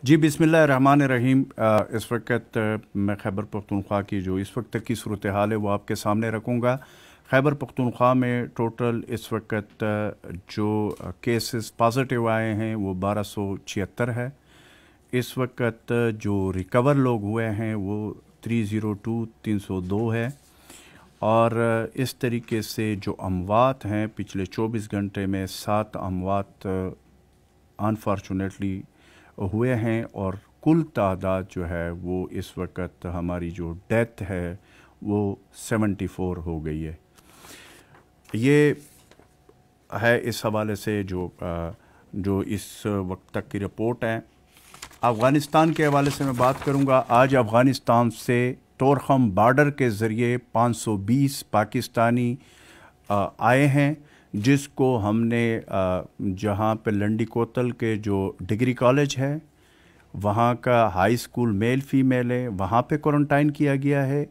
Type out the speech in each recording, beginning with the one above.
जी बिस्मिल्लाहिर्रहमानिर्रहीम। इस वक्त मैं खैबर पख्तूनख्वा की जो इस वक्त की सूरत हाल है वो आपके सामने रखूँगा। खैबर पख्तूनख्वा में टोटल इस वक्त जो केसेस पॉजिटिव आए हैं वो 1276 है। इस वक्त जो रिकवर लोग हुए हैं वो 302 है। और इस तरीके से जो अमवात हैं पिछले 24 घंटे में 7 अमवात अनफॉर्चुनेटली हुए हैं और कुल तादाद जो है वो इस वक्त हमारी जो डेथ है वो 74 हो गई है। ये है इस हवाले से जो इस वक्त तक की रिपोर्ट है। अफ़गानिस्तान के हवाले से मैं बात करूंगा। आज अफ़गानिस्तान से तोरखम बॉर्डर के ज़रिए 520 पाकिस्तानी आए हैं, जिसको हमने जहाँ पे लंडी कोतल के जो डिग्री कॉलेज है वहाँ का हाई स्कूल मेल फीमेल है वहाँ पे क्वारंटाइन किया गया है,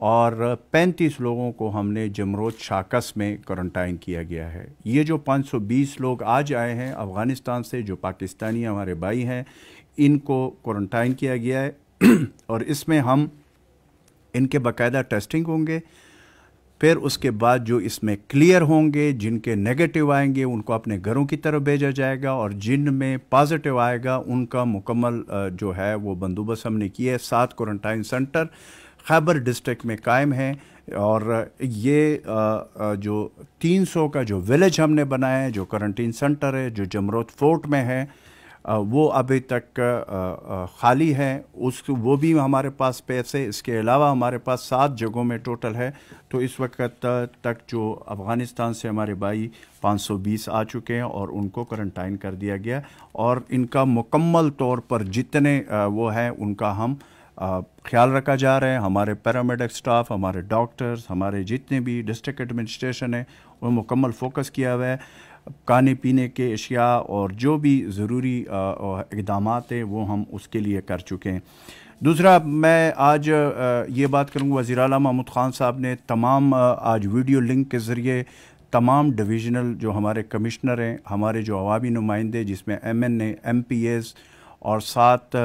और 35 लोगों को हमने जमरोद शाकस में क्वारंटाइन किया गया है। ये जो 520 लोग आज आए हैं अफ़गानिस्तान से, जो पाकिस्तानी हमारे भाई हैं, इनको क्वारंटाइन किया गया है और इसमें हम इनके बाकायदा टेस्टिंग होंगे। फिर उसके बाद जो इसमें क्लियर होंगे, जिनके नेगेटिव आएंगे उनको अपने घरों की तरफ भेजा जाएगा, और जिन में पॉजिटिव आएगा उनका मुकम्मल जो है वो बंदोबस्त हमने किया है। 7 क्वारंटाइन सेंटर खैबर डिस्ट्रिक्ट में कायम है, और ये जो 300 का जो विलेज हमने बनाया है, जो क्वारंटीन सेंटर है जो जमरोद फोर्ट में है, वो अभी तक खाली है। वो भी हमारे पास पैसे, इसके अलावा हमारे पास 7 जगहों में टोटल है। तो इस वक्त तक जो अफ़गानिस्तान से हमारे भाई 520 आ चुके हैं और उनको क्वारंटाइन कर दिया गया, और इनका मुकम्मल तौर पर जितने वो हैं उनका हम ख्याल रखा जा रहा है। हमारे पैरामेडिक स्टाफ, हमारे डॉक्टर्स, हमारे जितने भी डिस्ट्रिक्ट एडमिनिस्ट्रेशन है वो मुकम्मल फोकस किया हुआ है। खाने पीने के अशिया और जो भी ज़रूरी इक़दामात हैं वो हम उसके लिए कर चुके हैं। दूसरा, मैं आज ये बात करूँगा, वज़ीर आला महमूद ख़ान साहब ने तमाम आज वीडियो लिंक के ज़रिए तमाम डिवीज़नल जो हमारे कमिश्नर हैं, हमारे जो अवामी नुमाइंदे जिसमें MNA, MPAs और 7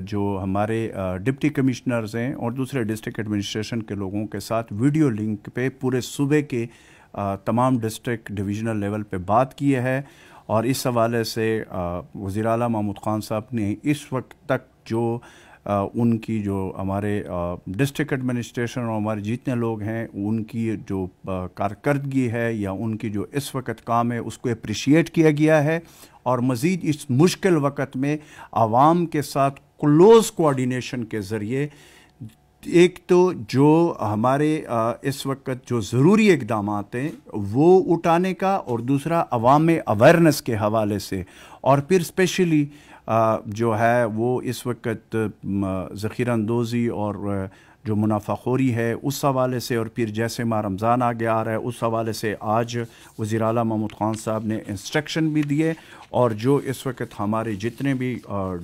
जो हमारे डिप्टी कमिश्नर्स हैं और दूसरे डिस्ट्रिक्ट एडमिनिस्ट्रेशन के लोगों के साथ वीडियो लिंक पे पूरे सूबे के तमाम डिस्ट्रिक्ट डिवीज़नल लेवल पे बात की है। और इस हवाले से वज़ीर आला महमूद ख़ान साहब ने इस वक्त तक जो उनकी जो हमारे डिस्ट्रिक्ट एडमिनिस्ट्रेशन और हमारे जितने लोग हैं उनकी जो कारकर्दगी है या उनकी जो इस वक्त काम है उसको अप्रिशिएट किया गया है। और मज़ीद इस मुश्किल वक्त में आवाम के साथ क्लोज़ कोऑर्डिनेशन के ज़रिए एक तो जो हमारे इस वक्त जो ज़रूरी इक़दामात हैं वो उठाने का, और दूसरा अवाम में अवेयरनेस के हवाले से, और फिर स्पेशली जो है वो इस वक्त ज़ख़ीरा अंदोज़ी और जो मुनाफाखोरी है उस हवाले से, और फिर जैसे माह रमज़ान आगे आ रहा है उस हवाले से आज वज़ीर आला महमूद ख़ान साहब ने इंस्ट्रक्शन भी दिए, और जो इस वक्त हमारे जितने भी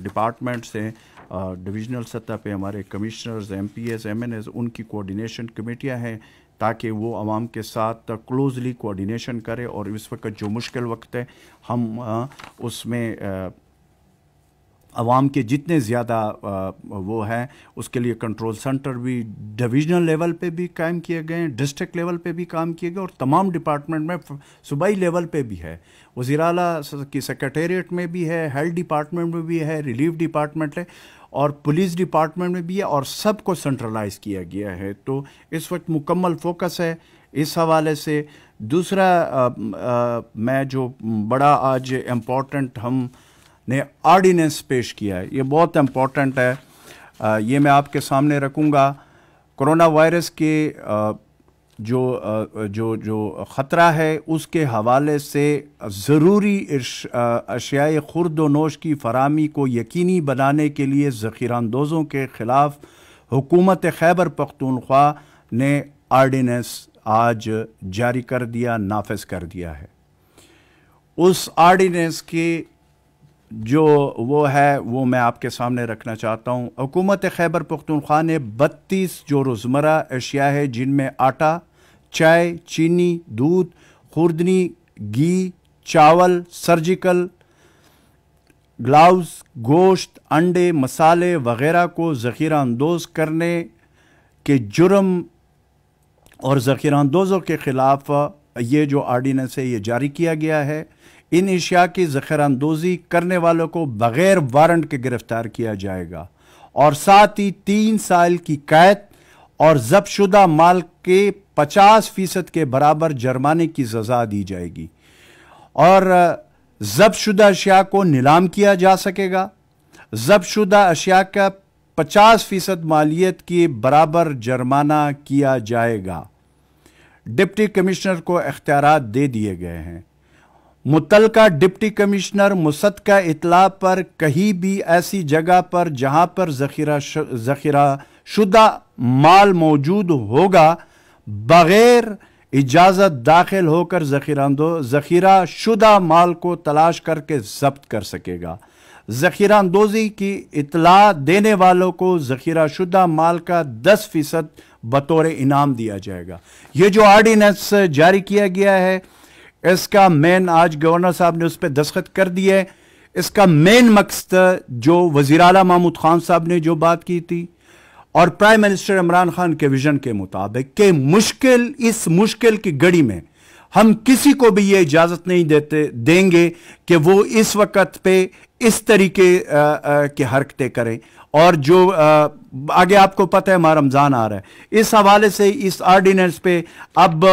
डिपार्टमेंट्स हैं डिवीज़नल सतह पे, हमारे कमिश्नर्स, MPAs, MNAs, उनकी कोऑर्डिनेशन कमेटियां हैं ताकि वो आवाम के साथ क्लोजली कोऑर्डिनेशन करें। और इस वक्त जो मुश्किल वक्त है हम उसमें आवाम के जितने ज़्यादा वो हैं उसके लिए कंट्रोल सेंटर भी डिवीज़नल लेवल पे भी कायम किए गए हैं, डिस्ट्रिक्ट लेवल पे भी काम किए गए, और तमाम डिपार्टमेंट में सूबाई लेवल पे भी है। वज़ीर आला की सेक्रेटेरिएट में भी है, हेल्थ डिपार्टमेंट में भी है, रिलीफ डिपार्टमेंट है, और पुलिस डिपार्टमेंट में भी है, और सबको सेंट्रलाइज किया गया है। तो इस वक्त मुकम्मल फोकस है इस हवाले से। दूसरा मैं जो बड़ा आज इम्पोर्टेंट हम ने ऑर्डिनेंस पेश किया है, ये बहुत इम्पोर्टेंट है, ये मैं आपके सामने रखूँगा। कोरोना वायरस के जो ख़तरा है उसके हवाले से ज़रूरी अशियाए खुर्द व नोश की फराहमी को यकीनी बनाने के लिए ज़ख़ीरा अंदोज़ों के ख़िलाफ़ हुकूमत खैबर पख्तूनख्वा ने ऑर्डिनेंस आज जारी कर दिया, नाफिज कर दिया है। उस ऑर्डिनेंस की जो वो है वो मैं आपके सामने रखना चाहता हूँ। हुकूमत खैबर पख्तूनख्वा ने 32 जो रोज़मर्रा अशिया है जिनमें आटा, चाय, चीनी, दूध, खुर्दनी, घी, चावल, सर्जिकल ग्लव्स, गोश्त, अंडे, मसाले वगैरह को ज़ख़ीरा अंदोज़ करने के जुर्म और ज़ख़ीरा अंदोज़ों के ख़िलाफ़ ये जो आर्डीनेंस है ये जारी किया गया है। इन अशिया की ज़ख़ीरा अंदोज़ी करने वालों को बग़ैर वारंट के गिरफ़्तार किया जाएगा और साथ ही 3 साल की कैद और ज़ब्तशुदा माल के 50% के बराबर जुर्माने की सज़ा दी जाएगी और ज़ब्तशुदा अशिया को नीलाम किया जा सकेगा। ज़ब्तशुदा अशिया का 50% मालियत के बराबर जुर्माना किया जाएगा। डिप्टी कमिश्नर को इख्तियारात दे दिए गए हैं। मुतलका डिप्टी कमिश्नर मुसद्दका इत्तला पर कहीं भी ऐसी जगह पर जहां पर ज़ख़ीरा शुदा माल मौजूद होगा बग़ैर इजाज़त दाखिल होकर ज़ख़ीरा शुदा माल को तलाश करके ज़ब्त कर सकेगा। ज़ख़ीरा अंदोज़ी की इत्तला देने वालों को ज़ख़ीरा शुदा माल का 10% बतौर इनाम दिया जाएगा। ये जो आर्डीनेंस जारी किया गया है इसका मेन, आज गवर्नर साहब ने उस पर दस्तखत कर दिए। इसका मेन मकसद जो वज़ीर आला महमूद खान साहब ने जो बात की थी और प्राइम मिनिस्टर इमरान खान के विजन के मुताबिक कि इस मुश्किल की घड़ी में हम किसी को भी ये इजाज़त नहीं देंगे कि वो इस वक्त पे इस तरीके की हरकतें करें। और जो आगे आपको पता है माह रमज़ान आ रहा है, इस हवाले से इस आर्डीनेंस पे अब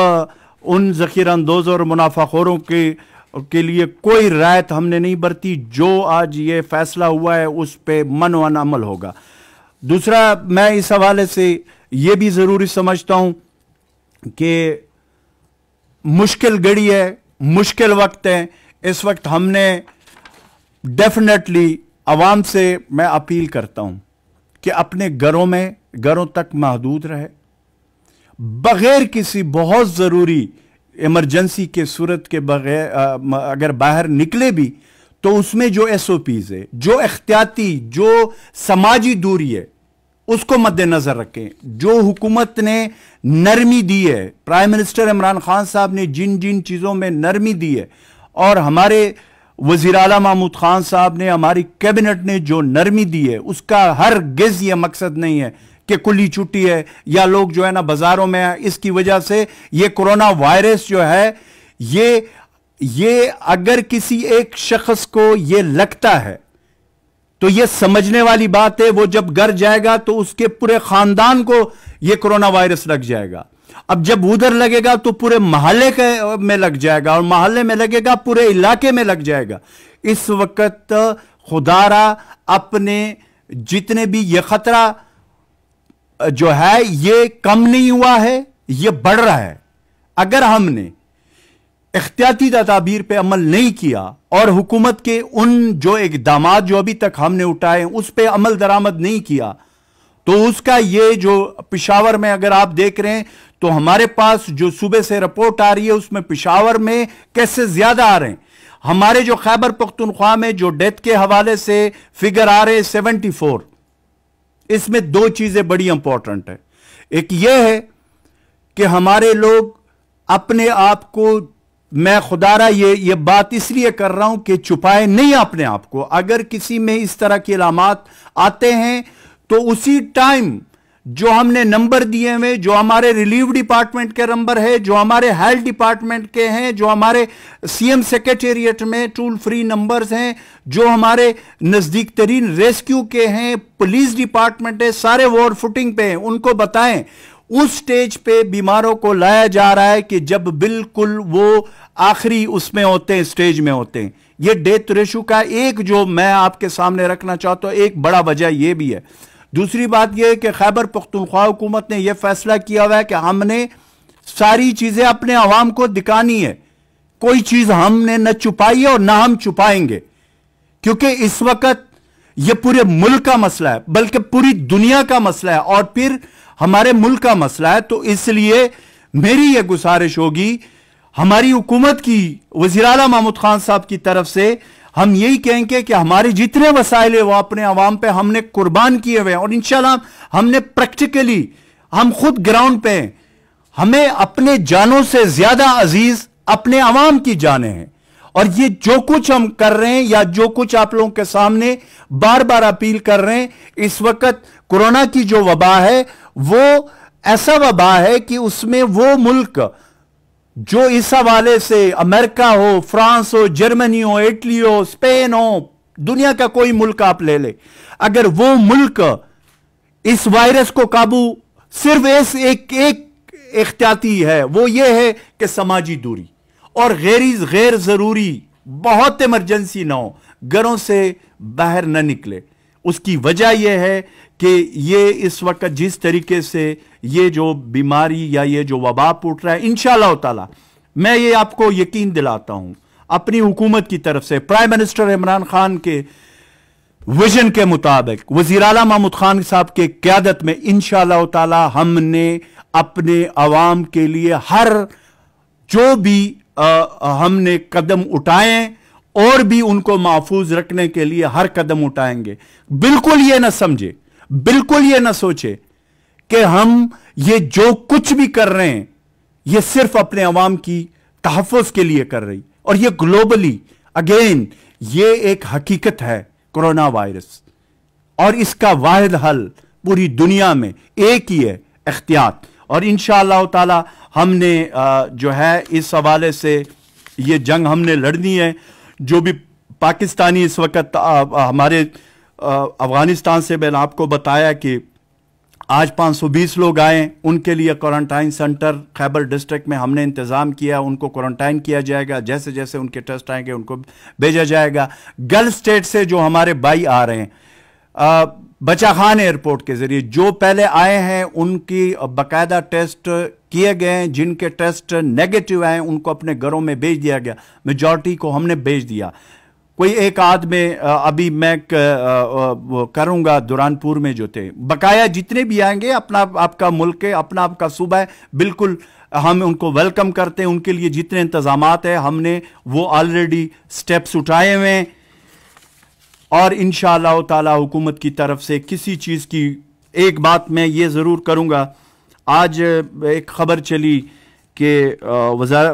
उन ज़ख़ीरा अंदोज़ों और मुनाफाखोरों के लिए कोई रायत हमने नहीं बरती। जो आज ये फैसला हुआ है उस पे मनवन अमल होगा। दूसरा, मैं इस हवाले से ये भी ज़रूरी समझता हूं कि मुश्किल घड़ी है, मुश्किल वक्त है। इस वक्त हमने डेफिनेटली आवाम से मैं अपील करता हूं कि अपने घरों तक महदूद रहे, बग़ैर किसी बहुत ज़रूरी इमरजेंसी के सूरत के बग़ैर अगर बाहर निकले भी तो उसमें जो SOPs है, जो एहतियाती, जो समाजी दूरी है उसको मद्देनजर रखें। जो हुकूमत ने नरमी दी है, प्राइम मिनिस्टर इमरान खान साहब ने जिन जिन चीज़ों में नरमी दी है और हमारे वज़ीर आला महमूद खान साहब ने, हमारी कैबिनेट ने जो नरमी दी है, उसका हरगिज़ ये मकसद नहीं है कि कुली छुट्टी है या लोग जो है ना बाजारों में है। इसकी वजह से ये कोरोना वायरस जो है ये अगर किसी एक शख्स को ये लगता है तो ये समझने वाली बात है, वो जब घर जाएगा तो उसके पूरे खानदान को ये कोरोना वायरस लग जाएगा। अब जब उधर लगेगा तो पूरे मोहल्ले में लग जाएगा और मोहल्ले में लगेगा पूरे इलाके में लग जाएगा। इस वक्त खुदारा अपने जितने भी ये खतरा जो है ये कम नहीं हुआ है, ये बढ़ रहा है। अगर हमने इख्तियाती तदाबीर पे अमल नहीं किया और हुकूमत के उन जो इक़दामात जो अभी तक हमने उठाए उस पे अमल दरामद नहीं किया तो उसका ये जो पेशावर में अगर आप देख रहे हैं तो हमारे पास जो सूबे से रिपोर्ट आ रही है उसमें पेशावर में कैसे ज्यादा आ रहे हैं। हमारे जो खैबर पख्तूनख्वा में जो डेथ के हवाले से फिगर आ रहे हैं 74, इसमें 2 चीजें बड़ी इंपॉर्टेंट है। एक यह है कि हमारे लोग अपने आप को, मैं खुदारा ये बात इसलिए कर रहा हूं कि छुपाए नहीं अपने आप को। अगर किसी में इस तरह के इलामात आते हैं तो उसी टाइम जो हमने नंबर दिए हुए, जो हमारे रिलीफ डिपार्टमेंट के नंबर है, जो हमारे हेल्थ डिपार्टमेंट के हैं, जो हमारे CM सेक्रेटेरिएट में टोल फ्री नंबर्स हैं, जो हमारे नजदीक तरीन रेस्क्यू के हैं, पुलिस डिपार्टमेंट है, सारे वॉर फुटिंग पे हैं, उनको बताएं। उस स्टेज पे बीमारों को लाया जा रहा है कि जब बिल्कुल वो आखिरी उसमें होते हैं, स्टेज में होते हैं। ये डेथ रेशो का एक जो मैं आपके सामने रखना चाहता हूं, एक बड़ा वजह यह भी है। दूसरी बात यह है कि खैबर पख्तूनख्वा हुकूमत ने यह फैसला किया हुआ है कि हमने सारी चीजें अपने अवाम को दिखानी है, कोई चीज हमने न छुपाई है और ना हम छुपाएंगे, क्योंकि इस वक्त यह पूरे मुल्क का मसला है, बल्कि पूरी दुनिया का मसला है और फिर हमारे मुल्क का मसला है। तो इसलिए मेरी यह गुजारिश होगी हमारी हुकूमत की, वज़ीर आला महमूद खान साहब की तरफ से, हम यही कहेंगे कि हमारे जितने वसाइल है वो अपने अवाम पे हमने कुर्बान किए हुए हैं और इंशाल्लाह हमने प्रैक्टिकली, हम खुद ग्राउंड पे हैं, हमें अपने जानों से ज्यादा अजीज अपने अवाम की जानें हैं اور یہ جو کچھ ہم کر رہے ہیں یا جو کچھ آپ لوگوں کے سامنے بار بار اپیل کر رہے ہیں، اس وقت کورونا کی جو وبا ہے وہ ایسا وبا ہے کہ اس میں وہ ملک جو اس حوالے سے امریکہ ہو، فرانس ہو، جرمنی ہو، اٹلی ہو، اسپین ہو، دنیا کا کوئی ملک آپ لے لے، اگر وہ ملک اس وائرس کو قابو صرف ایک احتیاطی ہے، وہ یہ ہے کہ سماجی دوری اور غیر ضروری بہت ایمرجنسی نہ ہو، گھروں سے باہر نہ نکلے۔ اس کی وجہ یہ ہے کہ یہ اس وقت جس طریقے سے یہ جو بیماری یا یہ جو وبا پھوٹ رہا ہے، انشاءاللہ تعالی میں یہ آپ کو یقین دلاتا ہوں اپنی حکومت کی طرف سے، پرائم منسٹر عمران خان کے ویژن کے مطابق، وزیر اعلیٰ محمود خان صاحب کے قیادت میں انشاءاللہ تعالی ہم نے اپنے عوام کے لیے ہر جو بھی ہم نے قدم اٹھائے اور بھی ان کو محفوظ رکھنے کے لیے ہر قدم اٹھائیں گے۔ بالکل یہ نہ سمجھے، بالکل یہ نہ سوچے کہ ہم یہ جو کچھ بھی کر رہے ہیں یہ صرف اپنے عوام کی تحفظ کے لیے کر رہی، اور یہ گلوبلی اگین یہ ایک حقیقت ہے کورونا وائرس، اور اس کا واحد حل پوری دنیا میں ایک ہی ہے، احتیاط۔ اور انشاءاللہ تعالی ہم نے جو ہے اس حوالے سے یہ جنگ ہم نے لڑنی ہے۔ جو بھی پاکستانی اس وقت ہمارے افغانستان سے، میں نے آپ کو بتایا کہ آج 520 لوگ آئے، ان کے لیے کوارنٹائن سینٹر خیبر ڈسٹرکٹ میں ہم نے انتظام کیا، ان کو کوارنٹائن کیا جائے گا، جیسے جیسے ان کے ٹیسٹ آئیں گے ان کو بھیجا جائے گا۔ گلف اسٹیٹ سے جو ہمارے بھائی آ رہے ہیں بچہ خان ایئرپورٹ کے ذریعے، جو پہلے آئے ہیں ان کی باقاعدہ ٹیسٹ کیے گئے ہیں، جن کے ٹیسٹ نیگیٹو آئے ان کو اپنے گھروں میں بھیج دیا گیا، میجورٹی کو ہم نے بھیج دیا۔ کوئی ایک آدھ میں ابھی میں کروں گا دورانپور میں جو تھے، بقایا جتنے بھی آئیں گے، اپنا آپ کا ملک ہے، اپنا آپ کا صوبہ ہے، بالکل ہم ان کو ویلکم کرتے ہیں۔ ان کے لیے جتنے انتظامات ہیں ہم نے وہ آلریڈی سٹیپس اٹھائے ہوئے ہیں، اور انشاءاللہ تعالی حکومت کی طرف سے کسی چیز کی ایک بات میں یہ ضرور کروں گا۔ آج ایک خبر چلی کہ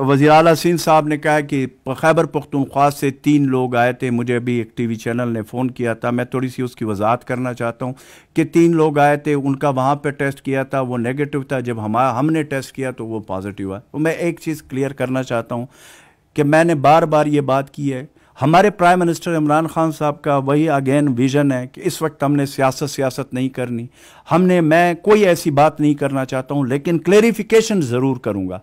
وزیر اعلیٰ سندھ صاحب نے کہا کہ خیبر پختونخوا سے 3 لوگ آئے تھے، مجھے ابھی ایک ٹی وی چینل نے فون کیا تھا، میں تھوڑی سی اس کی وضاحت کرنا چاہتا ہوں کہ 3 لوگ آئے تھے، ان کا وہاں پہ ٹیسٹ کیا تھا، وہ نیگیٹو تھا، جب ہم نے ٹیسٹ کیا تو وہ پازیٹیو ہے۔ تو میں ایک چیز کلیئر کرنا چاہتا ہوں کہ میں نے بار بار یہ بات کی ہے، ہمارے پرائم منسٹر عمران خان صاحب کا وہی اگین ویژن ہے کہ اس وقت ہم نے سیاست نہیں کرنی، میں کوئی ایسی بات نہیں کرنا چاہتا ہوں، لیکن کلیریفیکیشن ضرور کروں گا۔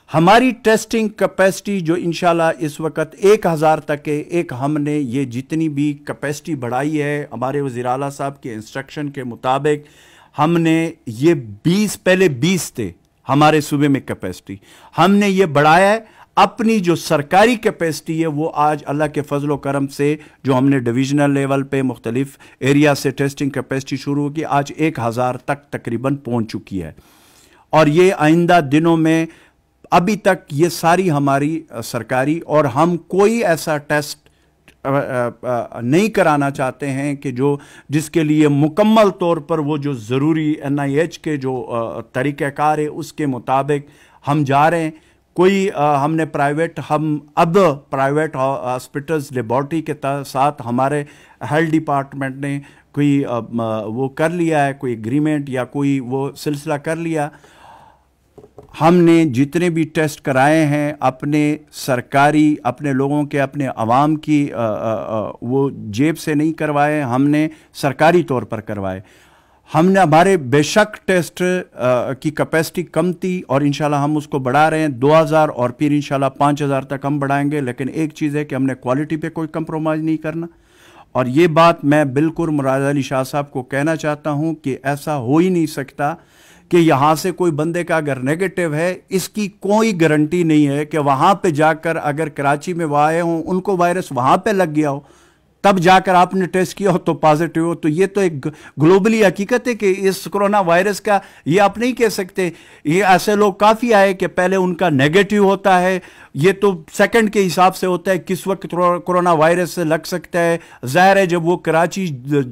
ہماری ٹیسٹنگ کیپیسٹی جو انشاءاللہ اس وقت 1000 تک ہے، ہم نے یہ جتنی بھی کیپیسٹی بڑھائی ہے ہمارے وزیر اعلیٰ صاحب کے انسٹرکشن کے مطابق، ہم نے یہ 20 تھے ہمارے صوبے میں کیپیسٹی، ہم نے یہ بڑھایا ہے۔ اپنی جو سرکاری کیپیسٹی ہے وہ آج اللہ کے فضل و کرم سے جو ہم نے ڈویژنل لیول پہ مختلف ایریا سے ٹیسٹنگ کیپیسٹی شروع ہوگی، آج 1000 تک تقریباً پہنچ چکی ہے، اور یہ آئندہ دنوں میں ابھی تک یہ ساری ہماری سرکاری، اور ہم کوئی ایسا ٹیسٹ نہیں کرانا چاہتے ہیں کہ جس کے لیے مکمل طور پر وہ جو ضروری NIH کے جو طریقہ کار ہے اس کے مطابق ہم جا رہے ہیں۔ کوئی ہم نے اب پرائیویٹ ہاسپٹلز لیبارٹری کے ساتھ ہمارے ہیلتھ ڈپارٹمنٹ نے کوئی وہ کر لیا ہے، کوئی اگریمنٹ یا کوئی وہ سلسلہ کر لیا۔ ہم نے جتنے بھی ٹیسٹ کرائے ہیں اپنے سرکاری، اپنے لوگوں کے، اپنے عوام کی وہ جیب سے نہیں کروائے، ہم نے سرکاری طور پر کروائے۔ ہم نے ہمارے بے شک ٹیسٹ کی کیپیسٹی کم تھی، اور انشاءاللہ ہم اس کو بڑھا رہے ہیں 2000 اور پھر انشاءاللہ 5000 تک ہم بڑھائیں گے، لیکن ایک چیز ہے کہ ہم نے کوالٹی پہ کوئی کمپرومائز نہیں کرنا، اور یہ بات میں بالکل مراد علی شاہ صاحب کو کہنا چاہتا ہوں کہ ایسا ہو ہی نہیں سکتا کہ یہاں سے کوئی بندے کا اگر نیگیٹو ہے، اس کی کوئی گارنٹی نہیں ہے کہ وہاں پہ جا کر اگر کراچی میں وہ آئے ہوں، ان کو وائرس وہاں پہ لگ گیا ہو، تب جا کر آپ نے ٹیسٹ کیا ہو تو پازیٹیو ہو۔ تو یہ تو ایک گلوبلی حقیقت ہے کہ اس کرونا وائرس کا یہ آپ نہیں کہہ سکتے۔ یہ ایسے لوگ کافی آئے کہ پہلے ان کا نیگیٹو ہوتا ہے، یہ تو سیکنڈ کے حساب سے ہوتا ہے کس وقت کرونا وائرس سے لگ سکتا ہے۔ ظاہر ہے جب وہ کراچی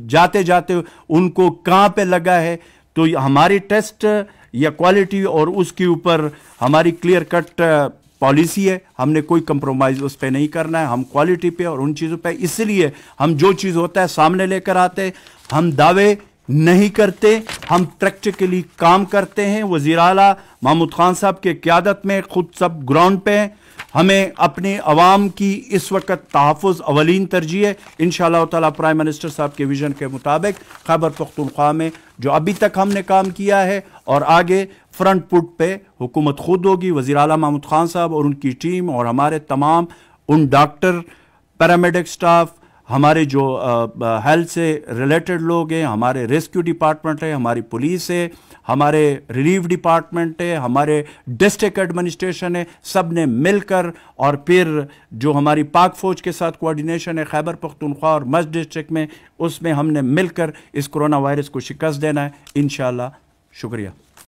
جاتے جاتے ان کو کہاں پہ لگا ہے، تو ہماری ٹیسٹ یا کوالٹی اور اس کے اوپر ہماری کلیئر کٹ पॉलिसी है, हमने कोई कंप्रोमाइज़ उस पर नहीं करना है, हम क्वालिटी पे और उन चीज़ों पे, इसलिए हम जो चीज़ होता है सामने लेकर आते, हम दावे नहीं करते, हम प्रैक्टिकली काम करते हैं। वज़ीर आला महमूद खान साहब के क़यादत में खुद सब ग्राउंड पे हैं। हमें अपने अवाम की इस वक्त तहफ़्फ़ुज़ अवलीन तरजीह है। इंशाअल्लाह ताला प्राइम मिनिस्टर साहब के विज़न के मुताबिक खैबर पख्तूनख्वा में जो अभी तक हमने काम किया है और आगे फ्रंट फुट पे हुकूमत खुद होगी। वज़ीर आला महमूद खान साहब और उनकी टीम और हमारे तमाम उन डॉक्टर, पैरामेडिक स्टाफ, हमारे जो हेल्थ से रिलेटेड लोग हैं, हमारे रेस्क्यू डिपार्टमेंट है, हमारी पुलिस है, हमारे रिलीफ डिपार्टमेंट है, हमारे डिस्ट्रिक्ट एडमिनिस्ट्रेशन है, सब ने मिलकर, और फिर जो हमारी पाक फ़ौज के साथ कोऑर्डिनेशन है खैबर पख्तूनख्वा और मस्द डिस्ट्रिक्ट में, उसमें हमने मिलकर इस कोरोना वायरस को शिकस्त देना है इंशाअल्लाह। शुक्रिया।